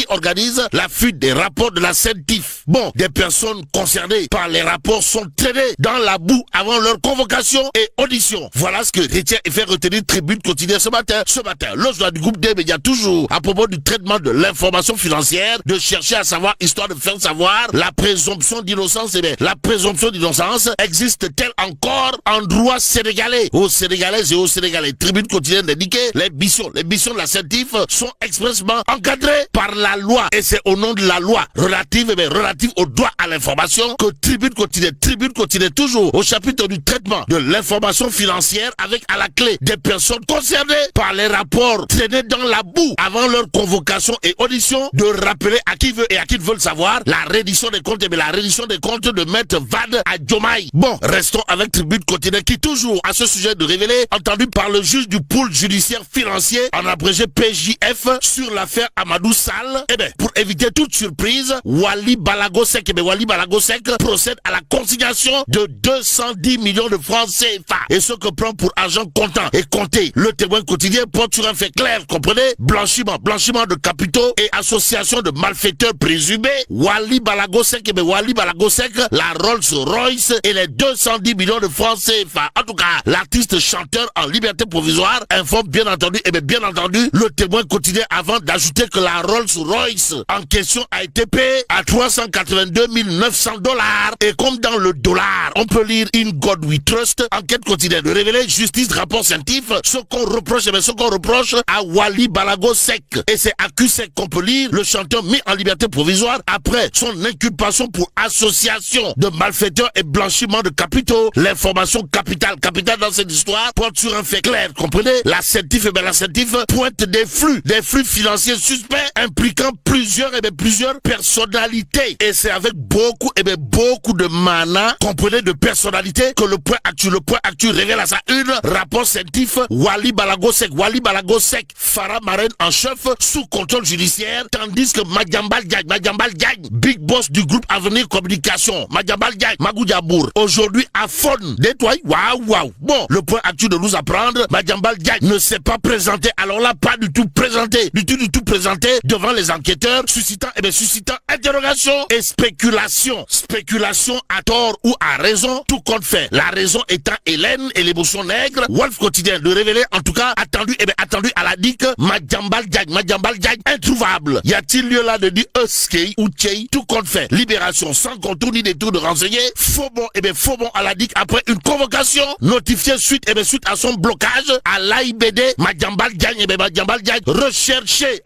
organise la fuite des rapports de la CENTIF. Bon, des personnes concernées par les rapports sont traînées dans la boue avant leur convocation et audition. Voilà ce que retient et fait retenir Tribune Quotidienne ce matin. Le journal du groupe des médias toujours à propos du traitement de l'information financière, de chercher à savoir, histoire de faire savoir la présomption d'innocence. Eh bien, la présomption d'innocence existe-t-elle encore en droit sénégalais? Aux Sénégalaises et aux Sénégalais, Tribune Quotidienne indiqué, les missions de la CENTIF sont expressément encadrées par la loi. Et c'est au nom de la loi relative au droit à l'information que Tribune Quotidienne toujours au chapitre du traitement de l'information financière avec à la clé des personnes concernées par les rapports traînés dans la boue avant leur convocation et audition, de rappeler à qui veut et à qui ne veut le savoir la reddition des comptes, la reddition des comptes de Maître Wade à Diomaye. Bon, restons avec Tribune Quotidienne qui toujours à ce sujet de révéler, entendu par le juge du pôle judiciaire financier, en abrégé PJF, sur l'affaire Amadou Sall. Eh bien, pour éviter toute surprise, Wali Balago Seck procède à la consignation de 210 millions de francs CFA. Et ce que prend pour argent comptant et compté le Témoin Quotidien porte sur un fait clair, comprenez? Blanchiment de capitaux et association de malfaiteurs présumés. Wali Balago Seck, la Rolls-Royce et les 210 millions de francs CFA. En tout cas, l'artiste chanteur en liberté provisoire informe bien entendu le Témoin Quotidien avant d'ajouter que la Rolls-Royce en question a été payée à 382 900 $. Et comme dans le dollar, on peut lire In God We Trust, enquête quotidienne de révéler, justice, rapport scientifique, ce qu'on reproche à Wali Balago Seck. Et c'est à Q-Sec qu'on peut lire le chanteur mis en liberté provisoire après son inculpation pour association de malfaiteurs et blanchiment de capitaux. L'information capitale dans cette histoire porte sur un fait clair, comprenez? La CENTIF pointe des flux financiers suspects impliquant plusieurs personnalités. Et c'est avec beaucoup de mana, comprenez, de personnalités que le point actu révèle à sa une rapport CENTIF Wali Balago Seck, Farah Marraine en chef sous contrôle judiciaire, tandis que Madiambal Diagne, big boss du groupe Avenir Communication, Madiambal Diagne, Magoudiabour, aujourd'hui à Fon, détoile, waouh. Bon, le point actu de nous apprendre, Madiambal Diagne ne s'est pas présenté, alors là, pas du tout présenté devant les enquêteurs, suscitant interrogation et spéculation à tort ou à raison, tout compte fait. La raison étant Hélène et l'émotion nègre, Wolf Quotidien de révéler, en tout cas, attendu à la DIC, Madiambal Diagne, introuvable. Y a-t-il lieu là de dire Euskei ou Tchei? Tout compte fait. Libération sans contour ni détour de renseigner. Faux bon à la DIC après une convocation notifiée suite à son blocage à l'AIBD. Madiambal Diagne, recherché